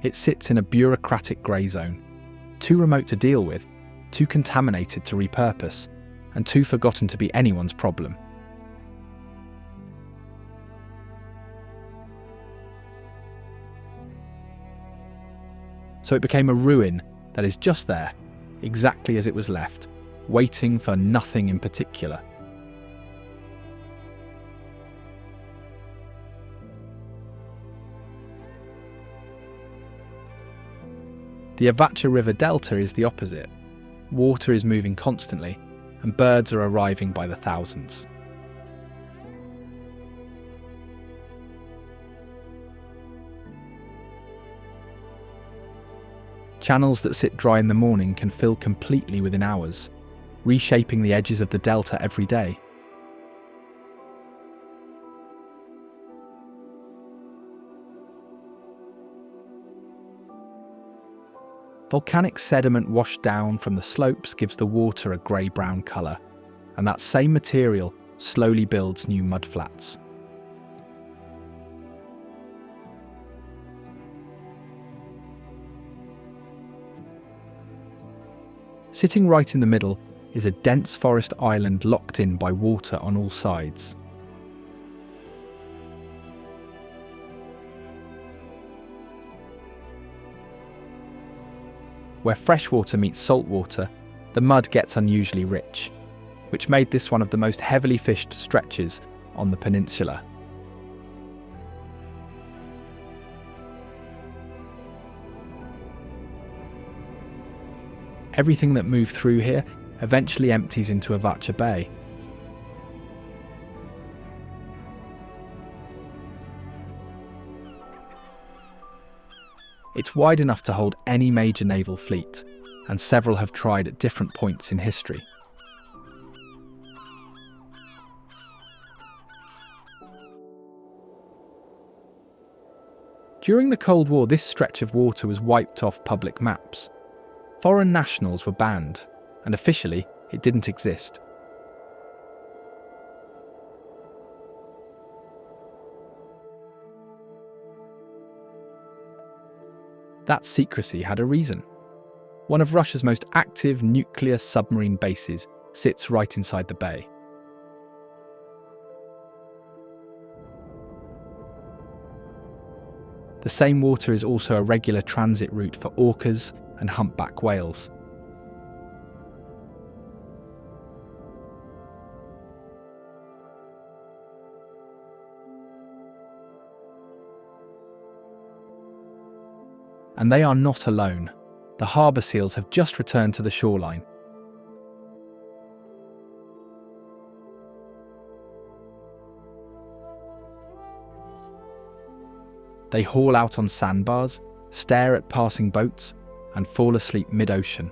S1: It sits in a bureaucratic grey zone, too remote to deal with, too contaminated to repurpose, and too forgotten to be anyone's problem. So it became a ruin that is just there, exactly as it was left, waiting for nothing in particular. The Avachinsky River Delta is the opposite. Water is moving constantly, and birds are arriving by the thousands. Channels that sit dry in the morning can fill completely within hours, reshaping the edges of the delta every day. Volcanic sediment washed down from the slopes gives the water a grey-brown colour, and that same material slowly builds new mudflats. Sitting right in the middle is a dense forest island locked in by water on all sides. Where freshwater meets saltwater, the mud gets unusually rich, which made this one of the most heavily fished stretches on the peninsula. Everything that moved through here eventually empties into Vachett Bay. It's wide enough to hold any major naval fleet, and several have tried at different points in history. During the Cold War, this stretch of water was wiped off public maps. Foreign nationals were banned, and officially it didn't exist. That secrecy had a reason. One of Russia's most active nuclear submarine bases sits right inside the bay. The same water is also a regular transit route for orcas and humpback whales. And they are not alone. The harbour seals have just returned to the shoreline. They haul out on sandbars, stare at passing boats, and fall asleep mid-ocean.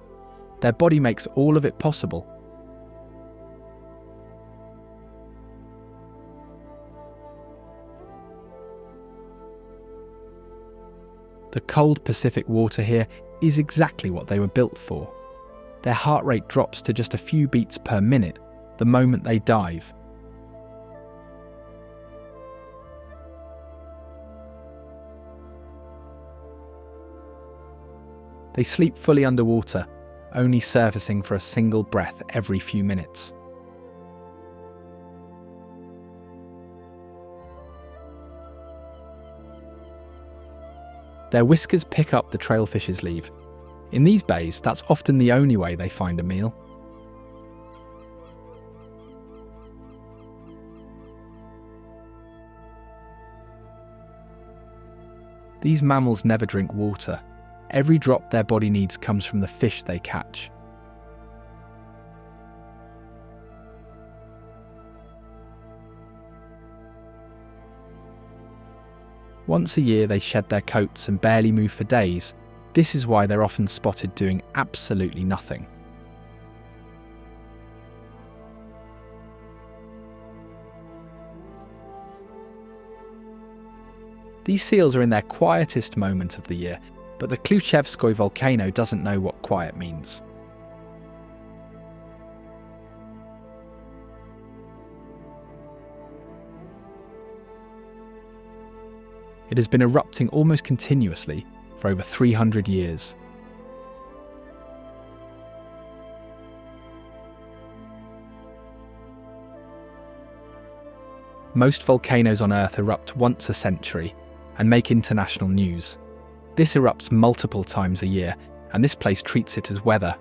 S1: Their body makes all of it possible. The cold Pacific water here is exactly what they were built for. Their heart rate drops to just a few beats per minute the moment they dive. They sleep fully underwater, only surfacing for a single breath every few minutes. Their whiskers pick up the trail fishes leave. In these bays, that's often the only way they find a meal. These mammals never drink water. Every drop their body needs comes from the fish they catch. Once a year they shed their coats and barely move for days. This is why they're often spotted doing absolutely nothing. These seals are in their quietest moment of the year, but the Kluchevskoy volcano doesn't know what quiet means. It has been erupting almost continuously for over 300 years. Most volcanoes on Earth erupt once a century and make international news. This erupts multiple times a year, and this place treats it as weather.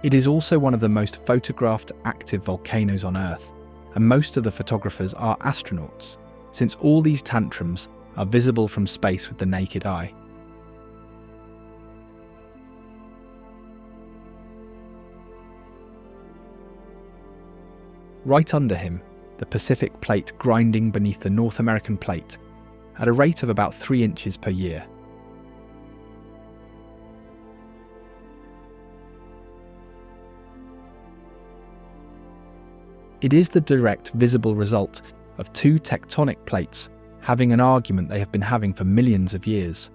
S1: It is also one of the most photographed active volcanoes on Earth, and most of the photographers are astronauts, since all these tantrums are visible from space with the naked eye. Right under him, the Pacific plate grinding beneath the North American plate at a rate of about 3 inches per year. It is the direct visible result of two tectonic plates having an argument they have been having for millions of years.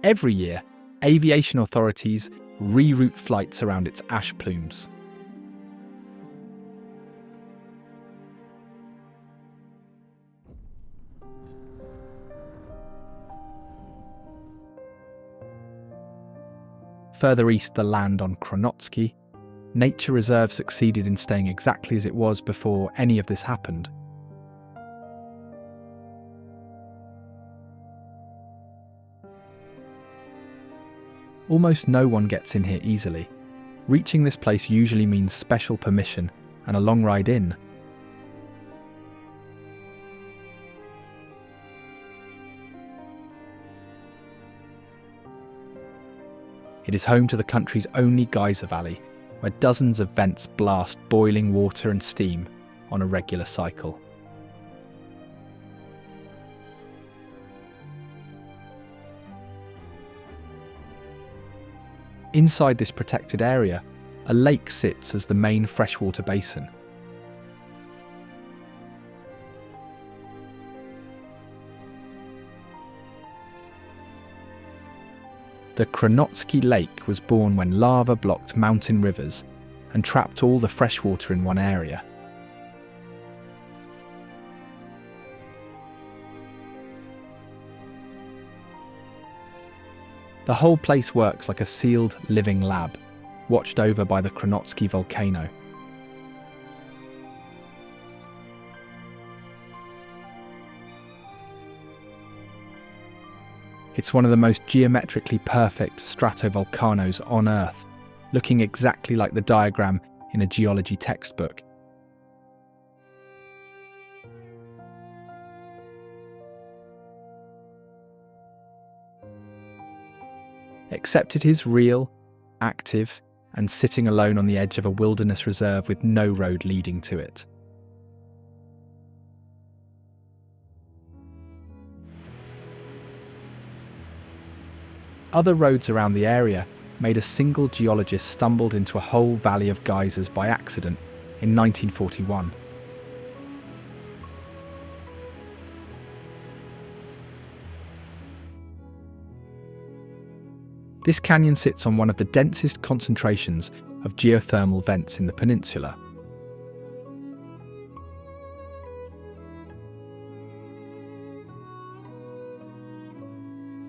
S1: Every year, aviation authorities reroute flights around its ash plumes. Further east, the land on Kronotsky, nature reserve succeeded in staying exactly as it was before any of this happened. Almost no one gets in here easily. Reaching this place usually means special permission and a long ride in. It is home to the country's only geyser valley, where dozens of vents blast boiling water and steam on a regular cycle. Inside this protected area, a lake sits as the main freshwater basin. The Kronotsky Lake was born when lava blocked mountain rivers and trapped all the freshwater in one area. The whole place works like a sealed, living lab, watched over by the Kronotsky volcano. It's one of the most geometrically perfect stratovolcanoes on Earth, looking exactly like the diagram in a geology textbook. Except it is real, active, and sitting alone on the edge of a wilderness reserve with no road leading to it. Other roads around the area made a single geologist stumbled into a whole Valley of Geysers by accident in 1941. This canyon sits on one of the densest concentrations of geothermal vents in the peninsula.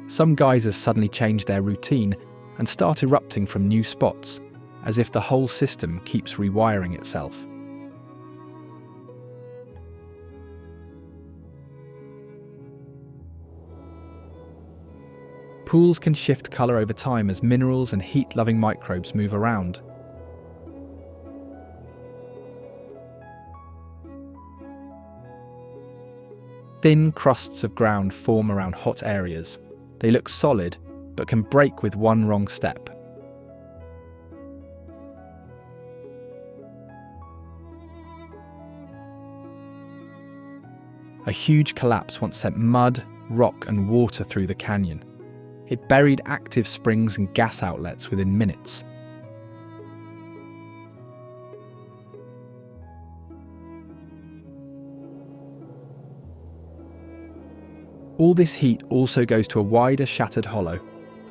S1: Some geysers suddenly change their routine and start erupting from new spots, as if the whole system keeps rewiring itself. Pools can shift colour over time as minerals and heat-loving microbes move around. Thin crusts of ground form around hot areas. They look solid, but can break with one wrong step. A huge collapse once sent mud, rock and water through the canyon. It buried active springs and gas outlets within minutes. All this heat also goes to a wider shattered hollow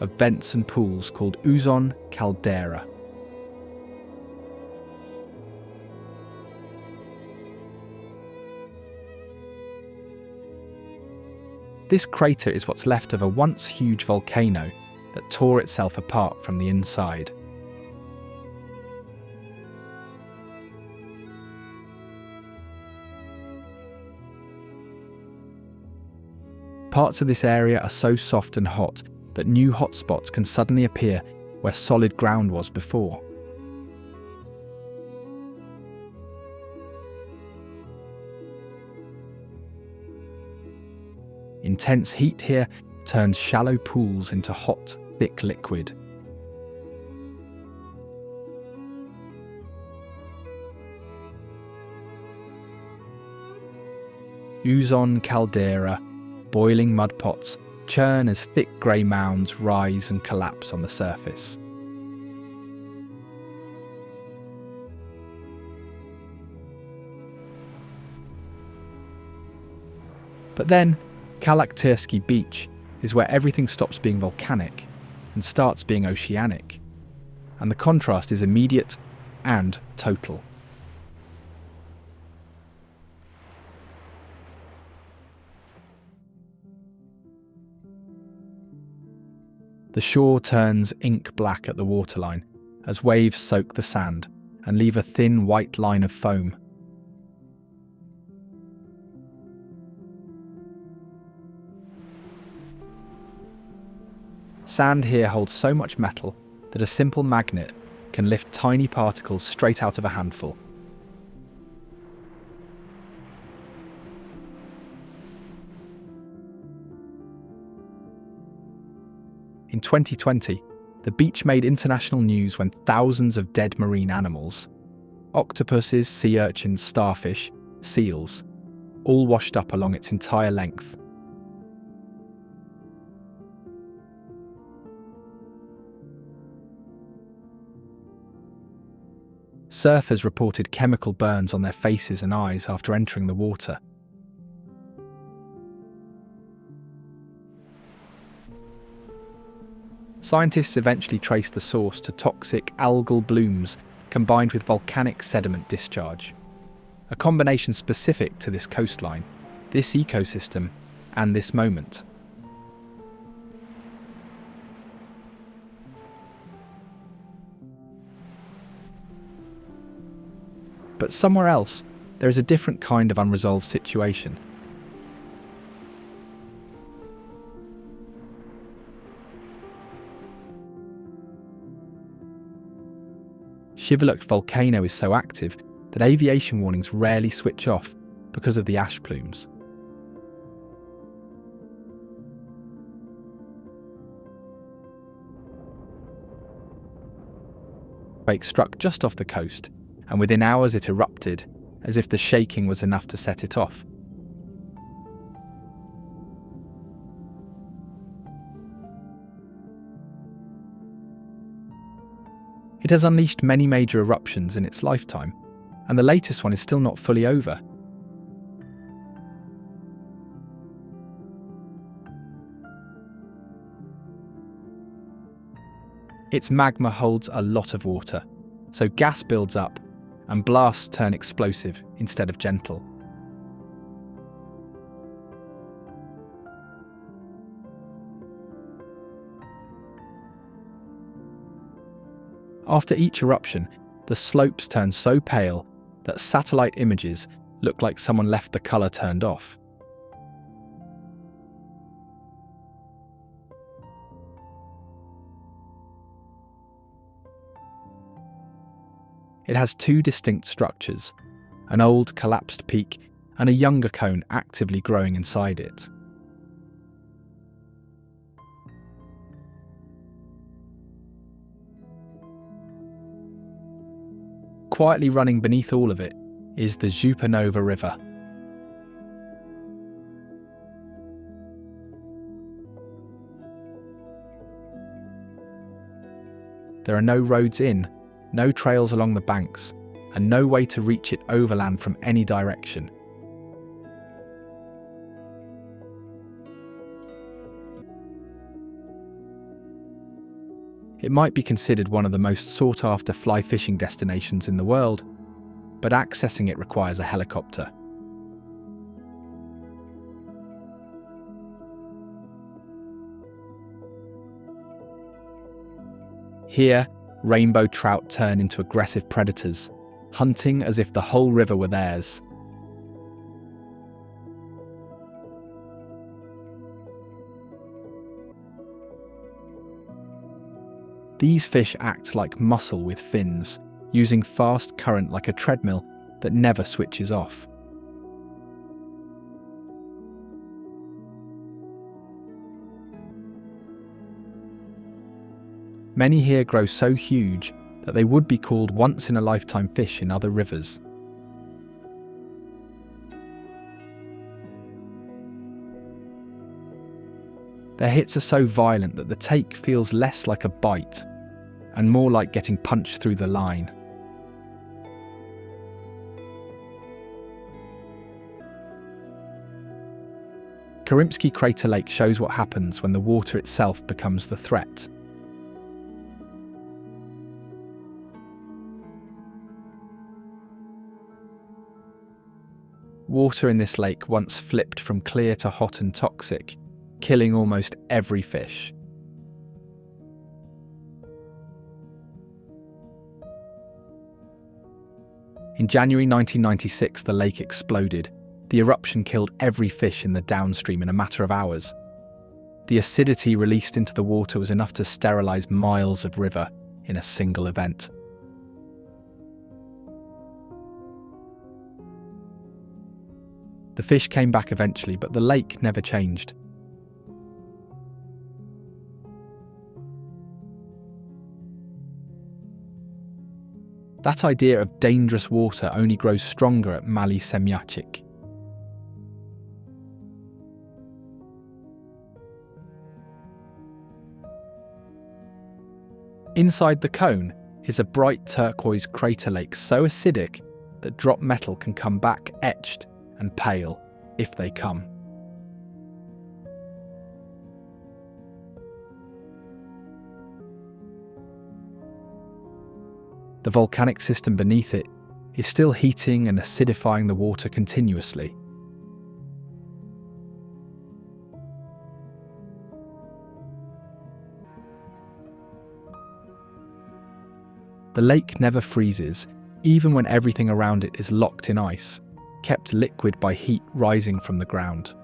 S1: of vents and pools called Uzon caldera. This crater is what's left of a once huge volcano that tore itself apart from the inside. Parts of this area are so soft and hot that new hotspots can suddenly appear where solid ground was before. Intense heat here turns shallow pools into hot, thick liquid. Uzon caldera, boiling mud pots, churn as thick grey mounds rise and collapse on the surface. But then, Kalaktersky Beach is where everything stops being volcanic and starts being oceanic, and the contrast is immediate and total. The shore turns ink black at the waterline as waves soak the sand and leave a thin white line of foam. Sand here holds so much metal that a simple magnet can lift tiny particles straight out of a handful. In 2020, the beach made international news when thousands of dead marine animals, octopuses, sea urchins, starfish, seals, all washed up along its entire length. Surfers reported chemical burns on their faces and eyes after entering the water. Scientists eventually traced the source to toxic algal blooms combined with volcanic sediment discharge, a combination specific to this coastline, this ecosystem, and this moment. But somewhere else, there is a different kind of unresolved situation. Shivaluk volcano is so active that aviation warnings rarely switch off because of the ash plumes. Quake struck just off the coast, and within hours it erupted, as if the shaking was enough to set it off. It has unleashed many major eruptions in its lifetime, and the latest one is still not fully over. Its magma holds a lot of water, so gas builds up and blasts turn explosive instead of gentle. After each eruption, the slopes turn so pale that satellite images look like someone left the colour turned off. It has two distinct structures, an old collapsed peak and a younger cone actively growing inside it. Quietly running beneath all of it is the Supernova River. There are no roads in, no trails along the banks, and no way to reach it overland from any direction. It might be considered one of the most sought-after fly fishing destinations in the world, but accessing it requires a helicopter. Here, rainbow trout turn into aggressive predators, hunting as if the whole river were theirs. These fish act like muscle with fins, using fast current like a treadmill that never switches off. Many here grow so huge that they would be called once-in-a-lifetime fish in other rivers. Their hits are so violent that the take feels less like a bite and more like getting punched through the line. Karinsky Crater Lake shows what happens when the water itself becomes the threat. Water in this lake once flipped from clear to hot and toxic, killing almost every fish. In January 1996, the lake exploded. The eruption killed every fish in the downstream in a matter of hours. The acidity released into the water was enough to sterilize miles of river in a single event. The fish came back eventually, but the lake never changed. That idea of dangerous water only grows stronger at Maly Semyachik. Inside the cone is a bright turquoise crater lake so acidic that drop metal can come back etched and pale, if they come. The volcanic system beneath it is still heating and acidifying the water continuously. The lake never freezes, even when everything around it is locked in ice, kept liquid by heat rising from the ground.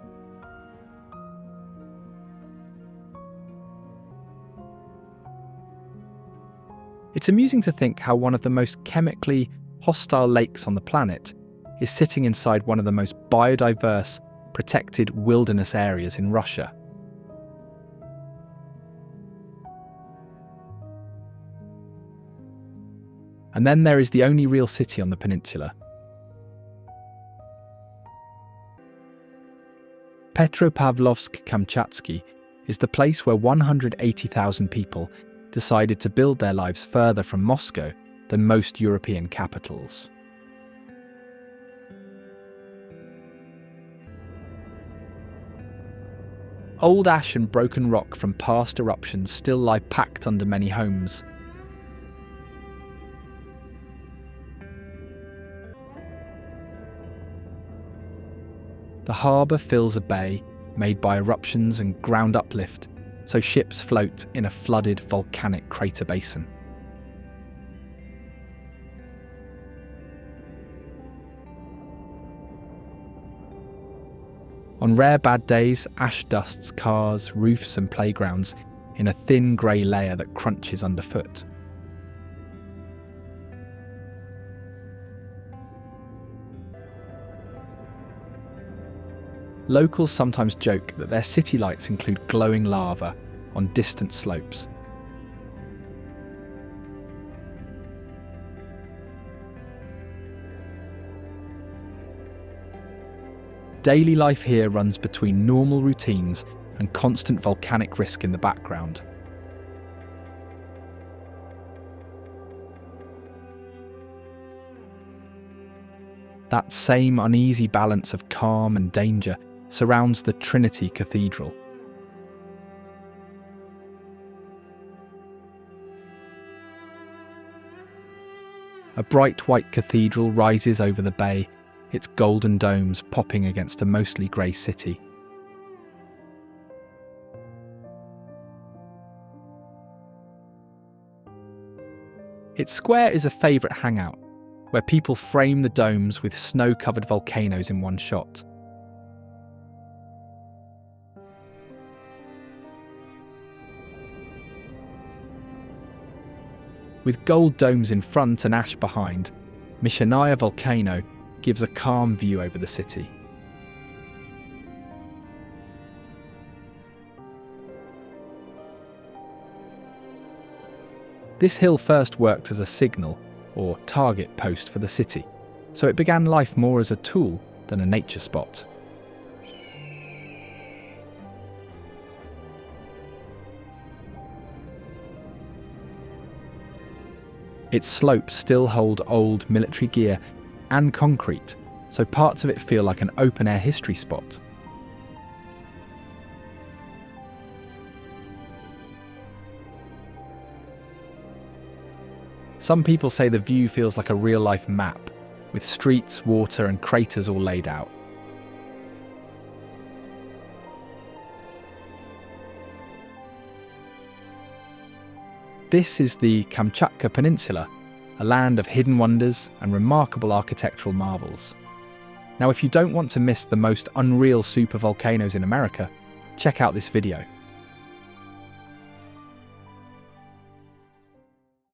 S1: It's amusing to think how one of the most chemically hostile lakes on the planet is sitting inside one of the most biodiverse, protected wilderness areas in Russia. And then there is the only real city on the peninsula. Petropavlovsk-Kamchatsky is the place where 180,000 people decided to build their lives further from Moscow than most European capitals. Old ash and broken rock from past eruptions still lie packed under many homes. The harbour fills a bay made by eruptions and ground uplift, so ships float in a flooded volcanic crater basin. On rare bad days, ash dusts cars, roofs and playgrounds in a thin grey layer that crunches underfoot. Locals sometimes joke that their city lights include glowing lava on distant slopes. Daily life here runs between normal routines and constant volcanic risk in the background. That same uneasy balance of calm and danger surrounds the Trinity Cathedral. A bright white cathedral rises over the bay, its golden domes popping against a mostly grey city. Its square is a favourite hangout, where people frame the domes with snow-covered volcanoes in one shot. With gold domes in front and ash behind, Mishnaya Volcano gives a calm view over the city. This hill first worked as a signal or target post for the city, so it began life more as a tool than a nature spot. Its slopes still hold old military gear and concrete, so parts of it feel like an open-air history spot. Some people say the view feels like a real-life map, with streets, water and craters all laid out. This is the Kamchatka Peninsula, a land of hidden wonders and remarkable architectural marvels. Now, if you don't want to miss the most unreal supervolcanoes in America, check out this video.